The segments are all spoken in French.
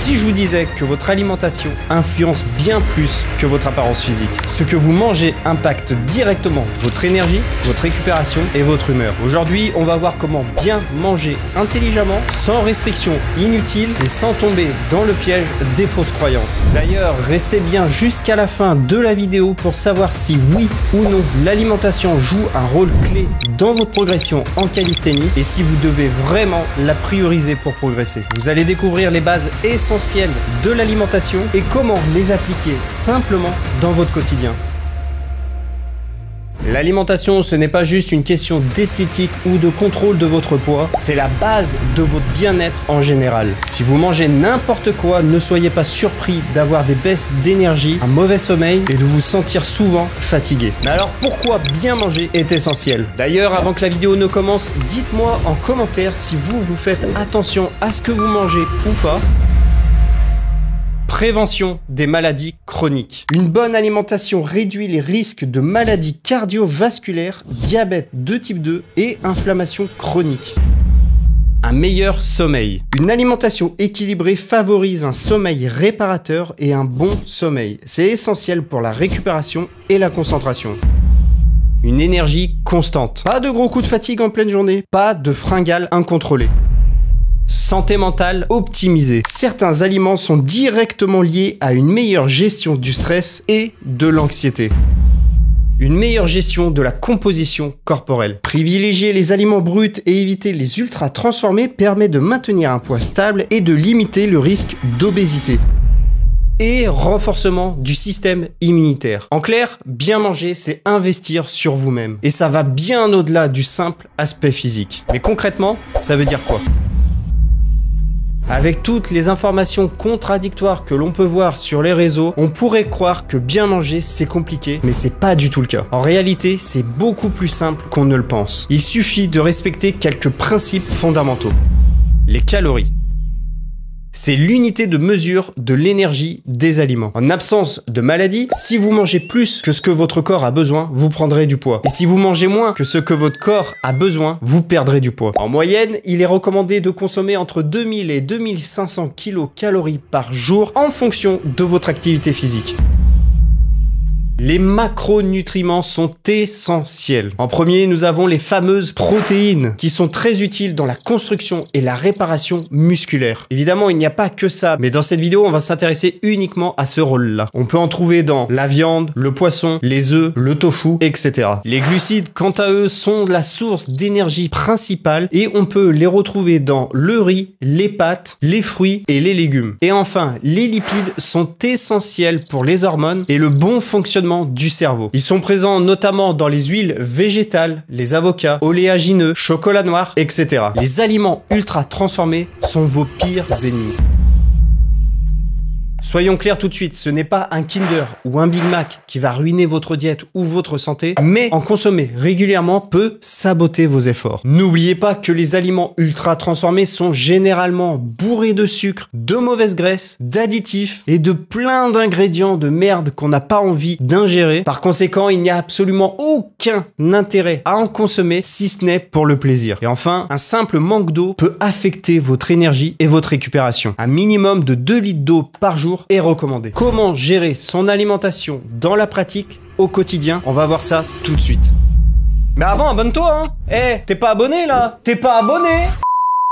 si je vous disais que votre alimentation influence bien plus que votre apparence physique? Ce que vous mangez impacte directement votre énergie, votre récupération et votre humeur. Aujourd'hui, on va voir comment bien manger intelligemment, sans restriction inutile et sans tomber dans le piège des fausses croyances. D'ailleurs, restez bien jusqu'à la fin de la vidéo pour savoir si oui ou non l'alimentation joue un rôle clé dans votre progression en calisthénie et si vous devez vraiment la prioriser pour progresser. Vous allez découvrir les bases essentielles de l'alimentation et comment les appliquer simplement dans votre quotidien. L'alimentation, ce n'est pas juste une question d'esthétique ou de contrôle de votre poids, c'est la base de votre bien-être en général. Si vous mangez n'importe quoi, ne soyez pas surpris d'avoir des baisses d'énergie, un mauvais sommeil et de vous sentir souvent fatigué. Mais alors pourquoi bien manger est essentiel? D'ailleurs, avant que la vidéo ne commence, dites-moi en commentaire si vous faites attention à ce que vous mangez ou pas. Prévention des maladies chroniques. Une bonne alimentation réduit les risques de maladies cardiovasculaires, diabète de type 2 et inflammation chronique. Un meilleur sommeil. Une alimentation équilibrée favorise un sommeil réparateur et un bon sommeil. C'est essentiel pour la récupération et la concentration. Une énergie constante. Pas de gros coups de fatigue en pleine journée, pas de fringales incontrôlées. Santé mentale optimisée. Certains aliments sont directement liés à une meilleure gestion du stress et de l'anxiété. Une meilleure gestion de la composition corporelle. Privilégier les aliments bruts et éviter les ultra transformés permet de maintenir un poids stable et de limiter le risque d'obésité. Et renforcement du système immunitaire. En clair, bien manger, c'est investir sur vous-même. Et ça va bien au-delà du simple aspect physique. Mais concrètement, ça veut dire quoi ? Avec toutes les informations contradictoires que l'on peut voir sur les réseaux, on pourrait croire que bien manger c'est compliqué, mais c'est pas du tout le cas. En réalité, c'est beaucoup plus simple qu'on ne le pense. Il suffit de respecter quelques principes fondamentaux. Les calories. C'est l'unité de mesure de l'énergie des aliments. En absence de maladie, si vous mangez plus que ce que votre corps a besoin, vous prendrez du poids. Et si vous mangez moins que ce que votre corps a besoin, vous perdrez du poids. En moyenne, il est recommandé de consommer entre 2000 et 2500 kcal par jour en fonction de votre activité physique. Les macronutriments sont essentiels. En premier, nous avons les fameuses protéines qui sont très utiles dans la construction et la réparation musculaire. Évidemment, il n'y a pas que ça, mais dans cette vidéo, on va s'intéresser uniquement à ce rôle-là. On peut en trouver dans la viande, le poisson, les œufs, le tofu, etc. Les glucides, quant à eux, sont la source d'énergie principale et on peut les retrouver dans le riz, les pâtes, les fruits et les légumes. Et enfin, les lipides sont essentiels pour les hormones et le bon fonctionnement du cerveau. Ils sont présents notamment dans les huiles végétales, les avocats, oléagineux, chocolat noir, etc. Les aliments ultra transformés sont vos pires ennemis. Soyons clairs tout de suite, ce n'est pas un Kinder ou un Big Mac qui va ruiner votre diète ou votre santé, mais en consommer régulièrement peut saboter vos efforts. N'oubliez pas que les aliments ultra transformés sont généralement bourrés de sucre, de mauvaise graisse, d'additifs et de plein d'ingrédients de merde qu'on n'a pas envie d'ingérer. Par conséquent, il n'y a absolument aucun intérêt à en consommer si ce n'est pour le plaisir. Et enfin, un simple manque d'eau peut affecter votre énergie et votre récupération. Un minimum de 2 litres d'eau par jour est recommandé. Comment gérer son alimentation dans la pratique au quotidien? On va voir ça tout de suite. Mais avant, abonne-toi, hein. Eh, t'es pas abonné là? T'es pas abonné?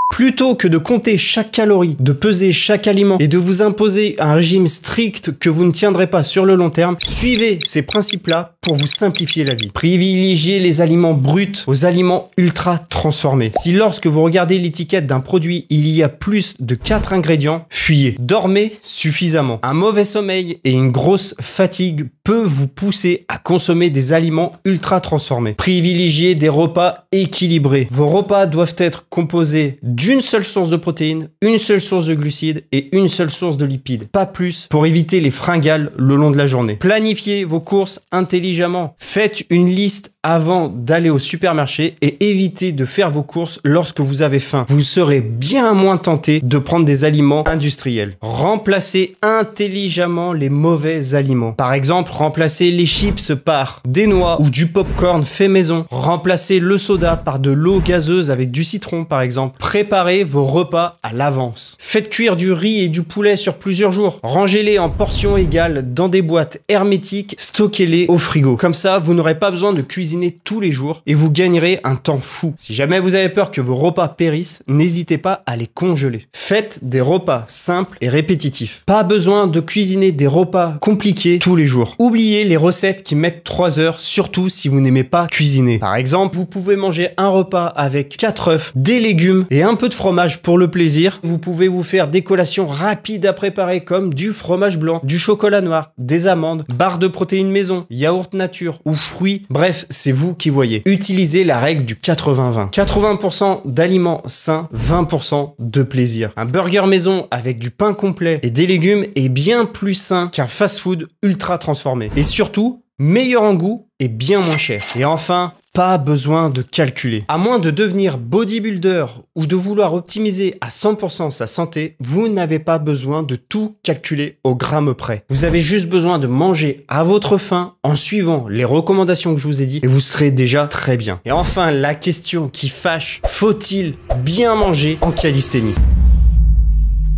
Plutôt que de compter chaque calorie, de peser chaque aliment et de vous imposer un régime strict que vous ne tiendrez pas sur le long terme, suivez ces principes-là pour vous simplifier la vie. Privilégiez les aliments bruts aux aliments ultra transformés. Si lorsque vous regardez l'étiquette d'un produit, il y a plus de 4 ingrédients, fuyez. Dormez suffisamment. Un mauvais sommeil et une grosse fatigue peut vous pousser à consommer des aliments ultra transformés. Privilégiez des repas équilibrés. Vos repas doivent être composés d'une seule source de protéines, une seule source de glucides et une seule source de lipides. Pas plus pour éviter les fringales le long de la journée. Planifiez vos courses intelligemment. Faites une liste avant d'aller au supermarché et évitez de faire vos courses lorsque vous avez faim. Vous serez bien moins tenté de prendre des aliments industriels. Remplacez intelligemment les mauvais aliments. Par exemple, remplacez les chips par des noix ou du popcorn fait maison. Remplacez le soda par de l'eau gazeuse avec du citron par exemple. Préparez vos repas à l'avance. Faites cuire du riz et du poulet sur plusieurs jours. Rangez-les en portions égales dans des boîtes hermétiques. Stockez-les au frigo. Comme ça, vous n'aurez pas besoin de cuisiner tous les jours et vous gagnerez un temps fou. Si jamais vous avez peur que vos repas périssent, n'hésitez pas à les congeler. Faites des repas simples et répétitifs. Pas besoin de cuisiner des repas compliqués tous les jours. Oubliez les recettes qui mettent 3 heures, surtout si vous n'aimez pas cuisiner. Par exemple, vous pouvez manger un repas avec 4 œufs, des légumes et un peu de fromage pour le plaisir. Vous pouvez vous faire des collations rapides à préparer comme du fromage blanc, du chocolat noir, des amandes, barres de protéines maison, yaourt nature ou fruits. Bref, c'est vous qui voyez. Utilisez la règle du 80-20. 80% d'aliments sains, 20% de plaisir. Un burger maison avec du pain complet et des légumes est bien plus sain qu'un fast-food ultra transformé. Et surtout, meilleur en goût et bien moins cher. Et enfin, pas besoin de calculer. À moins de devenir bodybuilder ou de vouloir optimiser à 100% sa santé, vous n'avez pas besoin de tout calculer au gramme près. Vous avez juste besoin de manger à votre faim en suivant les recommandations que je vous ai dit et vous serez déjà très bien. Et enfin, la question qui fâche, faut-il bien manger en calisthénie ?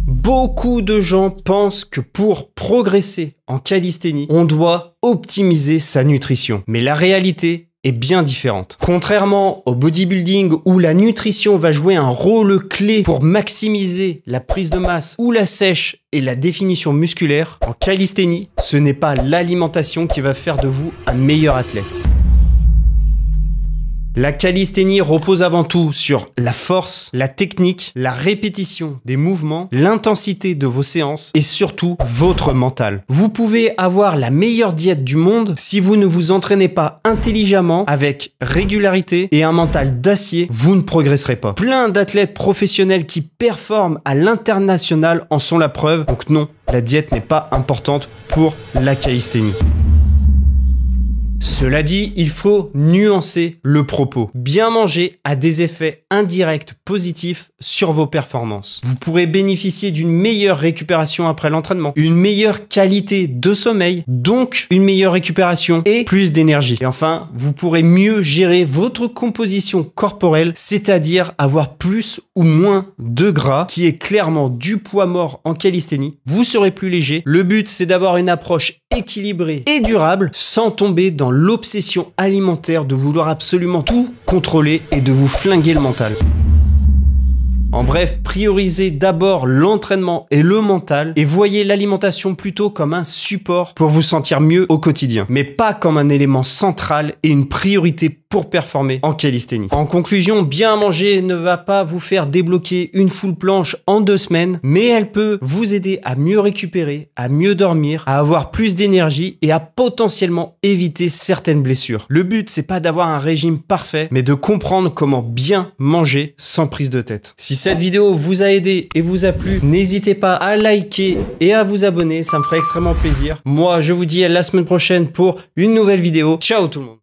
Beaucoup de gens pensent que pour progresser en calisthénie, on doit optimiser sa nutrition. Mais la réalité est bien différente. Contrairement au bodybuilding où la nutrition va jouer un rôle clé pour maximiser la prise de masse ou la sèche et la définition musculaire, en calisthénie, ce n'est pas l'alimentation qui va faire de vous un meilleur athlète. La calisthénie repose avant tout sur la force, la technique, la répétition des mouvements, l'intensité de vos séances et surtout votre mental. Vous pouvez avoir la meilleure diète du monde si vous ne vous entraînez pas intelligemment avec régularité et un mental d'acier, vous ne progresserez pas. Plein d'athlètes professionnels qui performent à l'international en sont la preuve. Donc non, la diète n'est pas importante pour la calisthénie. Cela dit, il faut nuancer le propos. Bien manger a des effets indirects positifs sur vos performances. Vous pourrez bénéficier d'une meilleure récupération après l'entraînement, une meilleure qualité de sommeil, donc une meilleure récupération et plus d'énergie. Et enfin, vous pourrez mieux gérer votre composition corporelle, c'est-à-dire avoir plus ou moins de gras, qui est clairement du poids mort en calisthénie. Vous serez plus léger. Le but, c'est d'avoir une approche équilibrée et durable sans tomber dans l'obsession alimentaire de vouloir absolument tout contrôler et de vous flinguer le mental. En bref, priorisez d'abord l'entraînement et le mental et voyez l'alimentation plutôt comme un support pour vous sentir mieux au quotidien, mais pas comme un élément central et une priorité pour performer en calisthénie. En conclusion, bien manger ne va pas vous faire débloquer une full planche en 2 semaines, mais elle peut vous aider à mieux récupérer, à mieux dormir, à avoir plus d'énergie et à potentiellement éviter certaines blessures. Le but, c'est pas d'avoir un régime parfait, mais de comprendre comment bien manger sans prise de tête. Si cette vidéo vous a aidé et vous a plu, n'hésitez pas à liker et à vous abonner, ça me ferait extrêmement plaisir. Moi, je vous dis à la semaine prochaine pour une nouvelle vidéo. Ciao tout le monde!